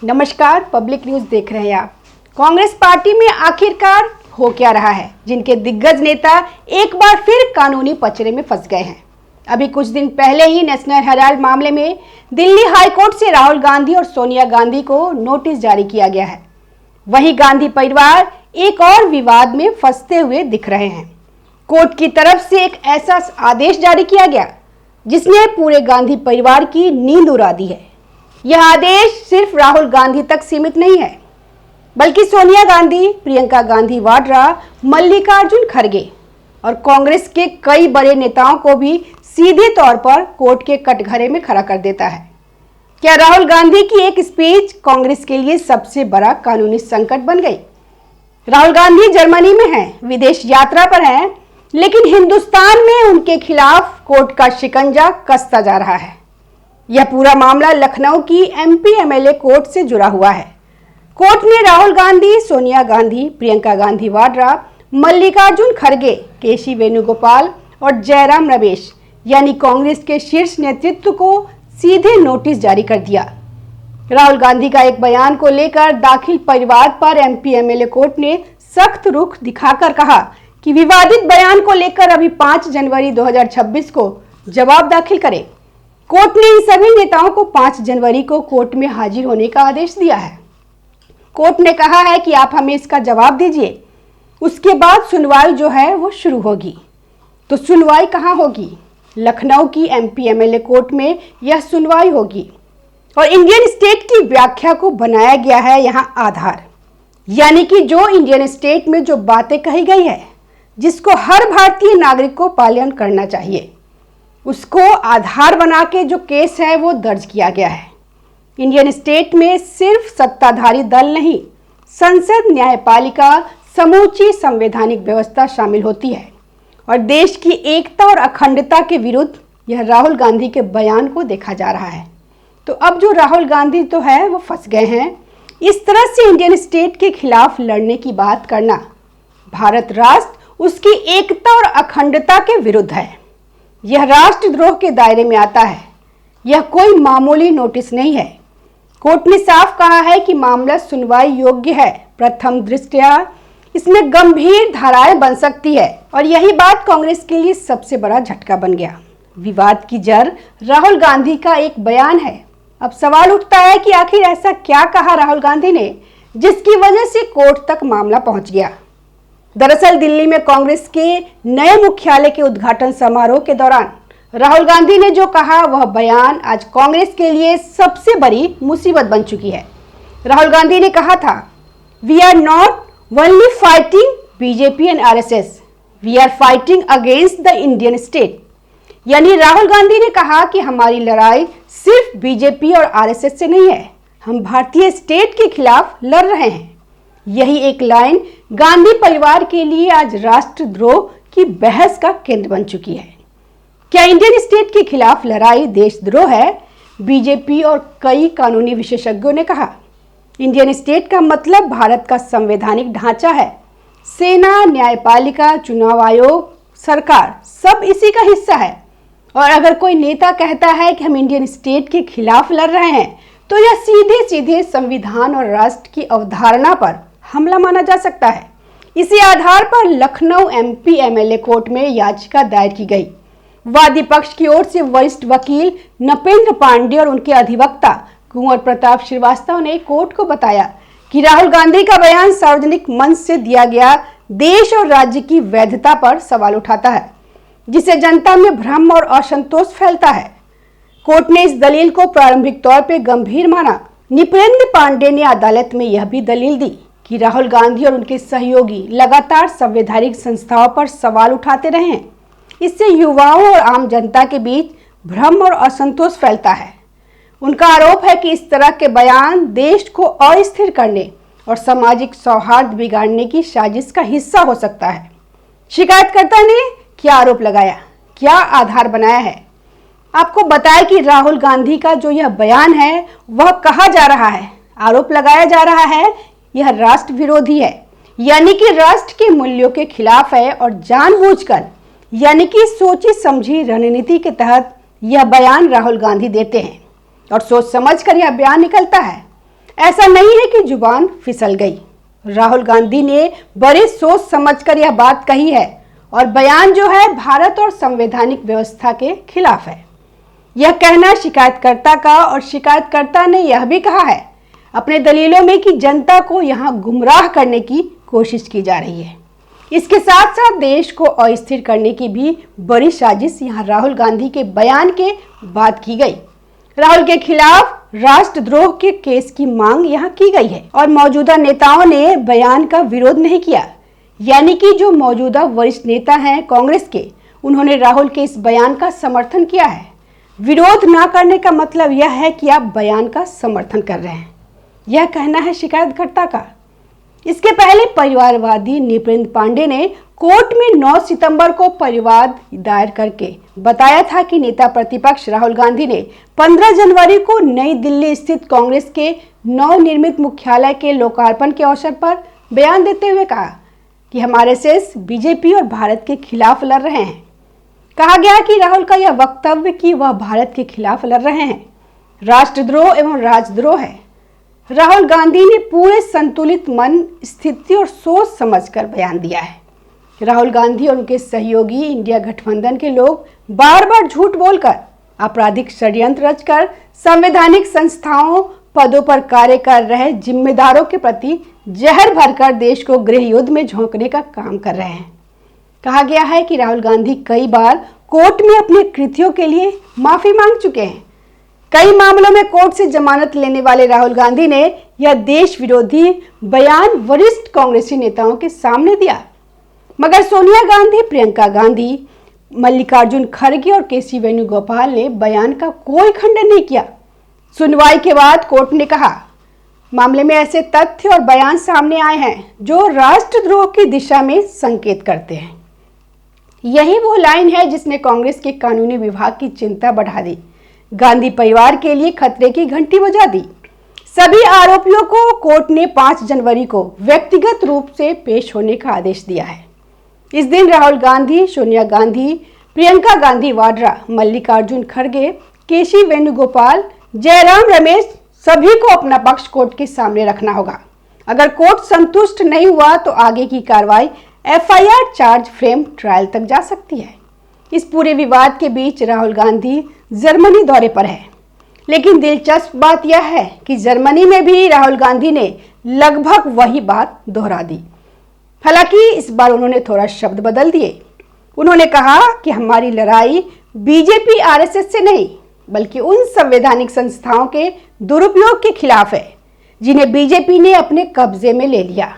नमस्कार, public news देख रहे हैं आप। कांग्रेस पार्टी में आखिरकार हो क्या रहा है, जिनके दिग्गज नेता एक बार फिर कानूनी पचड़े में फंस गए हैं। अभी कुछ दिन पहले ही नेशनल हेराल्ड मामले में दिल्ली हाईकोर्ट से राहुल गांधी और सोनिया गांधी को नोटिस जारी किया गया है। वहीं गांधी परिवार एक और विवाद में फंसते हुए दिख रहे हैं। कोर्ट की तरफ से एक ऐसा आदेश जारी किया गया जिसने पूरे गांधी परिवार की नींद उड़ा दी है। यह आदेश सिर्फ राहुल गांधी तक सीमित नहीं है, बल्कि सोनिया गांधी, प्रियंका गांधी वाड्रा, मल्लिकार्जुन खड़गे और कांग्रेस के कई बड़े नेताओं को भी सीधे तौर पर कोर्ट के कटघरे में खड़ा कर देता है। क्या राहुल गांधी की एक स्पीच कांग्रेस के लिए सबसे बड़ा कानूनी संकट बन गई? राहुल गांधी जर्मनी में हैं, विदेश यात्रा पर हैं, लेकिन हिंदुस्तान में उनके खिलाफ कोर्ट का शिकंजा कसता जा रहा है। यह पूरा मामला लखनऊ की एमपी एमएलए कोर्ट से जुड़ा हुआ है। कोर्ट ने राहुल गांधी, सोनिया गांधी, प्रियंका गांधी वाड्रा, मल्लिकार्जुन खड़गे, केसी वेणुगोपाल और जयराम रमेश यानी कांग्रेस के शीर्ष नेतृत्व को सीधे नोटिस जारी कर दिया। राहुल गांधी का एक बयान को लेकर दाखिल परिवार पर एमपी एमएलए कोर्ट ने सख्त रुख दिखाकर कहा कि विवादित बयान को लेकर अभी 5 जनवरी 2026 को जवाब दाखिल करें। कोर्ट ने इन सभी नेताओं को 5 जनवरी को कोर्ट में हाजिर होने का आदेश दिया है। कोर्ट ने कहा है कि आप हमें इसका जवाब दीजिए, उसके बाद सुनवाई जो है वो शुरू होगी। तो सुनवाई कहाँ होगी? लखनऊ की एमपी एमएलए कोर्ट में यह सुनवाई होगी और इंडियन स्टेट की व्याख्या को बनाया गया है यहाँ आधार, यानी कि जो इंडियन स्टेट में जो बातें कही गई है, जिसको हर भारतीय नागरिक को पालन करना चाहिए, उसको आधार बना के जो केस है वो दर्ज किया गया है। इंडियन स्टेट में सिर्फ सत्ताधारी दल नहीं, संसद, न्यायपालिका, समूची संवैधानिक व्यवस्था शामिल होती है और देश की एकता और अखंडता के विरुद्ध यह राहुल गांधी के बयान को देखा जा रहा है। तो अब जो राहुल गांधी तो है वो फंस गए हैं। इस तरह से इंडियन स्टेट के खिलाफ लड़ने की बात करना भारत राष्ट्र, उसकी एकता और अखंडता के विरुद्ध है। यह राष्ट्रद्रोह के दायरे में आता है। यह कोई मामूली नोटिस नहीं है। कोर्ट ने साफ कहा है कि मामला सुनवाई योग्य है। प्रथम दृष्टया इसमें गंभीर धाराएं बन सकती है और यही बात कांग्रेस के लिए सबसे बड़ा झटका बन गया। विवाद की जड़ राहुल गांधी का एक बयान है। अब सवाल उठता है कि आखिर ऐसा क्या कहा राहुल गांधी ने जिसकी वजह से कोर्ट तक मामला पहुंच गया। दरअसल दिल्ली में कांग्रेस के नए मुख्यालय के उद्घाटन समारोह के दौरान राहुल गांधी ने जो कहा वह बयान आज कांग्रेस के लिए सबसे बड़ी मुसीबत बन चुकी है। राहुल गांधी ने कहा था, we are not only fighting BJP and RSS, we are fighting against the Indian state. यानी राहुल गांधी ने कहा कि हमारी लड़ाई सिर्फ बीजेपी और आरएसएस से नहीं है, हम भारतीय स्टेट के खिलाफ लड़ रहे हैं। यही एक लाइन गांधी परिवार के लिए आज राष्ट्रद्रोह की बहस का केंद्र बन चुकी है। क्या इंडियन स्टेट के खिलाफ लड़ाई देशद्रोह है? बीजेपी और कई कानूनी विशेषज्ञों ने कहा। इंडियन स्टेट का मतलब भारत का संवैधानिक ढांचा है। सेना, न्यायपालिका, चुनाव आयोग, सरकार सब इसी का हिस्सा है। और अगर कोई नेता कहता है कि हम इंडियन स्टेट के खिलाफ लड़ रहे हैं तो यह सीधे सीधे संविधान और राष्ट्र की अवधारणा पर हमला माना जा सकता है। इसी आधार पर लखनऊ एमपी एमएलए कोर्ट में याचिका दायर की गई। वादी पक्ष की ओर से वरिष्ठ वकील नपेंद्र पांडे और उनके अधिवक्ता कुंवर प्रताप श्रीवास्तव ने कोर्ट को बताया कि राहुल गांधी का बयान सार्वजनिक मंच से दिया गया देश और राज्य की वैधता पर सवाल उठाता है, जिससे जनता में भ्रम और असंतोष फैलता है। कोर्ट ने इस दलील को प्रारंभिक तौर पर गंभीर माना। नपेंद्र पांडे ने अदालत में यह भी दलील दी कि राहुल गांधी और उनके सहयोगी लगातार संवैधानिक संस्थाओं पर सवाल उठाते रहे हैं। इससे युवाओं और आम जनता के बीच भ्रम और असंतोष फैलता है। उनका आरोप है कि इस तरह के बयान देश को अस्थिर करने और सामाजिक सौहार्द बिगाड़ने की साजिश का हिस्सा हो सकता है। शिकायतकर्ता ने क्या आरोप लगाया, क्या आधार बनाया है? आपको बताया कि राहुल गांधी का जो यह बयान है वह कहा जा रहा है, आरोप लगाया जा रहा है, यह राष्ट्र विरोधी है, यानी कि राष्ट्र के मूल्यों के खिलाफ है और जानबूझकर यानी कि सोची समझी रणनीति के तहत यह बयान राहुल गांधी देते हैं और सोच समझकर यह बयान निकलता है। ऐसा नहीं है कि जुबान फिसल गई। राहुल गांधी ने बड़े सोच समझकर यह बात कही है और बयान जो है भारत और संवैधानिक व्यवस्था के खिलाफ है। यह कहना शिकायतकर्ता का, और शिकायतकर्ता ने यह भी कहा है अपने दलीलों में कि जनता को यहां गुमराह करने की कोशिश की जा रही है। इसके साथ साथ देश को अस्थिर करने की भी बड़ी साजिश यहां राहुल गांधी के बयान के बाद की गई। राहुल के खिलाफ राष्ट्रद्रोह के केस की मांग यहां की गई है और मौजूदा नेताओं ने बयान का विरोध नहीं किया, यानी कि जो मौजूदा वरिष्ठ नेता हैं कांग्रेस के, उन्होंने राहुल के इस बयान का समर्थन किया है। विरोध ना करने का मतलब यह है कि आप बयान का समर्थन कर रहे हैं, यह कहना है शिकायतकर्ता का। इसके पहले परिवारवादी नृपेंद्र पांडे ने कोर्ट में 9 सितंबर को परिवाद दायर करके बताया था कि नेता प्रतिपक्ष राहुल गांधी ने 15 जनवरी को नई दिल्ली स्थित कांग्रेस के नवनिर्मित मुख्यालय के लोकार्पण के अवसर पर बयान देते हुए कहा कि हम आरएसएस, बीजेपी और भारत के खिलाफ लड़ रहे हैं। कहा गया कि राहुल का यह वक्तव्य कि वह भारत के खिलाफ लड़ रहे हैं राष्ट्रद्रोह एवं राजद्रोह है। राहुल गांधी ने पूरे संतुलित मन, स्थिति और सोच समझकर बयान दिया है। राहुल गांधी और उनके सहयोगी इंडिया गठबंधन के लोग बार बार झूठ बोलकर, आपराधिक षड्यंत्र रचकर संवैधानिक संस्थाओं, पदों पर कार्य कर रहे जिम्मेदारों के प्रति जहर भरकर देश को गृह युद्ध में झोंकने का काम कर रहे हैं। कहा गया है कि राहुल गांधी कई बार कोर्ट में अपने कृत्यों के लिए माफी मांग चुके हैं। कई मामलों में कोर्ट से जमानत लेने वाले राहुल गांधी ने यह देश विरोधी बयान वरिष्ठ कांग्रेसी नेताओं के सामने दिया, मगर सोनिया गांधी, प्रियंका गांधी, मल्लिकार्जुन खड़गे और केसी वेणुगोपाल ने बयान का कोई खंडन नहीं किया। सुनवाई के बाद कोर्ट ने कहा, मामले में ऐसे तथ्य और बयान सामने आए हैं जो राष्ट्रद्रोह की दिशा में संकेत करते हैं। यही वो लाइन है जिसने कांग्रेस के कानूनी विभाग की चिंता बढ़ा दी, गांधी परिवार के लिए खतरे की घंटी बजा दी। सभी आरोपियों को कोर्ट ने 5 जनवरी को व्यक्तिगत रूप से पेश होने का आदेश दिया है। इस दिन राहुल गांधी, सोनिया गांधी, प्रियंका गांधी वाड्रा, मल्लिकार्जुन खड़गे, केसी वेणुगोपाल, जयराम रमेश सभी को अपना पक्ष कोर्ट के सामने रखना होगा। अगर कोर्ट संतुष्ट नहीं हुआ तो आगे की कार्रवाई एफआईआर, चार्ज फ्रेम, ट्रायल तक जा सकती है। इस पूरे विवाद के बीच राहुल गांधी जर्मनी दौरे पर है, लेकिन दिलचस्प बात यह है कि जर्मनी में भी राहुल गांधी ने लगभग वही बात दोहरा दी। हालांकि इस बार उन्होंने थोड़ा शब्द बदल दिए। उन्होंने कहा कि हमारी लड़ाई बीजेपी आरएसएस से नहीं, बल्कि उन संवैधानिक संस्थाओं के दुरुपयोग के खिलाफ है जिन्हें बीजेपी ने अपने कब्जे में ले लिया।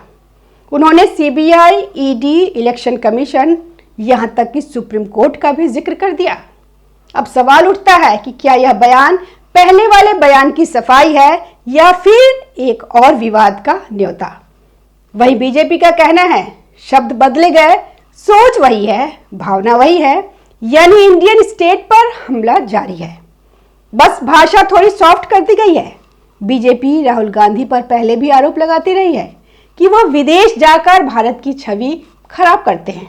उन्होंने सीबीआई, ईडी, इलेक्शन कमीशन, यहां तक कि सुप्रीम कोर्ट का भी जिक्र कर दिया। अब सवाल उठता है कि क्या यह बयान पहले वाले बयान की सफाई है या फिर एक और विवाद का न्योता। वही बीजेपी का कहना है, शब्द बदले गए, सोच वही है, भावना वही है, यानी इंडियन स्टेट पर हमला जारी है, बस भाषा थोड़ी सॉफ्ट कर दी गई है। बीजेपी राहुल गांधी पर पहले भी आरोप लगाती रही है कि वह विदेश जाकर भारत की छवि खराब करते हैं,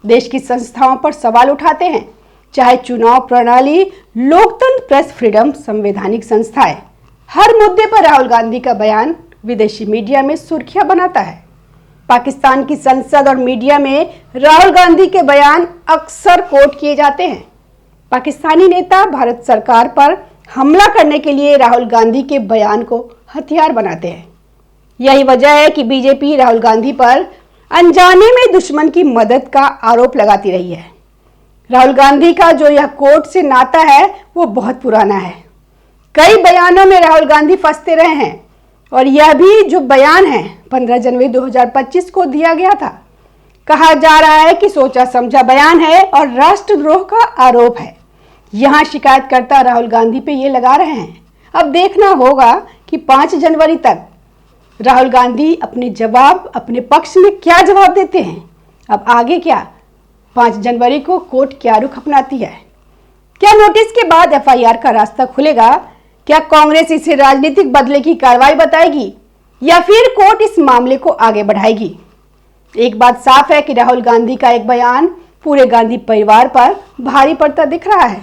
देश की संस्थाओं पर सवाल उठाते हैं, चाहे चुनाव प्रणाली, लोकतंत्र, प्रेस फ्रीडम, संवैधानिक संस्थाएं। हर मुद्दे पर राहुल गांधी का बयान विदेशी मीडिया में सुर्खियां बनाता है। पाकिस्तान की संसद और मीडिया में राहुल गांधी के बयान अक्सर कोट किए जाते हैं। पाकिस्तानी नेता भारत सरकार पर हमला करने के लिए राहुल गांधी के बयान को हथियार बनाते हैं। यही वजह है कि बीजेपी राहुल गांधी पर अनजाने में दुश्मन की मदद का आरोप लगाती रही है। राहुल गांधी का जो यह कोर्ट से नाता है वो बहुत पुराना है। कई बयानों में राहुल गांधी फंसते रहे हैं और यह भी जो बयान है 15 जनवरी 2025 को दिया गया था। कहा जा रहा है कि सोचा समझा बयान है और राष्ट्रद्रोह का आरोप है। यहाँ शिकायतकर्ता राहुल गांधी पे ये लगा रहे हैं। अब देखना होगा कि 5 जनवरी तक राहुल गांधी अपने पक्ष में क्या जवाब देते हैं। अब आगे क्या, 5 जनवरी को कोर्ट क्या रुख अपनाती है? क्या नोटिस के बाद एफआईआर का रास्ता खुलेगा? क्या कांग्रेस इसे राजनीतिक बदले की कार्रवाई बताएगी या फिर कोर्ट इस मामले को आगे बढ़ाएगी? एक बात साफ है कि राहुल गांधी का एक बयान पूरे गांधी परिवार पर भारी पड़ता दिख रहा है।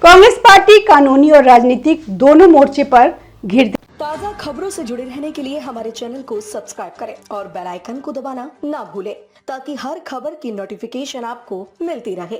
कांग्रेस पार्टी कानूनी और राजनीतिक दोनों मोर्चे पर घिर ताज़ा खबरों से जुड़े रहने के लिए हमारे चैनल को सब्सक्राइब करें और बेल आइकन को दबाना ना भूलें ताकि हर खबर की नोटिफिकेशन आपको मिलती रहे।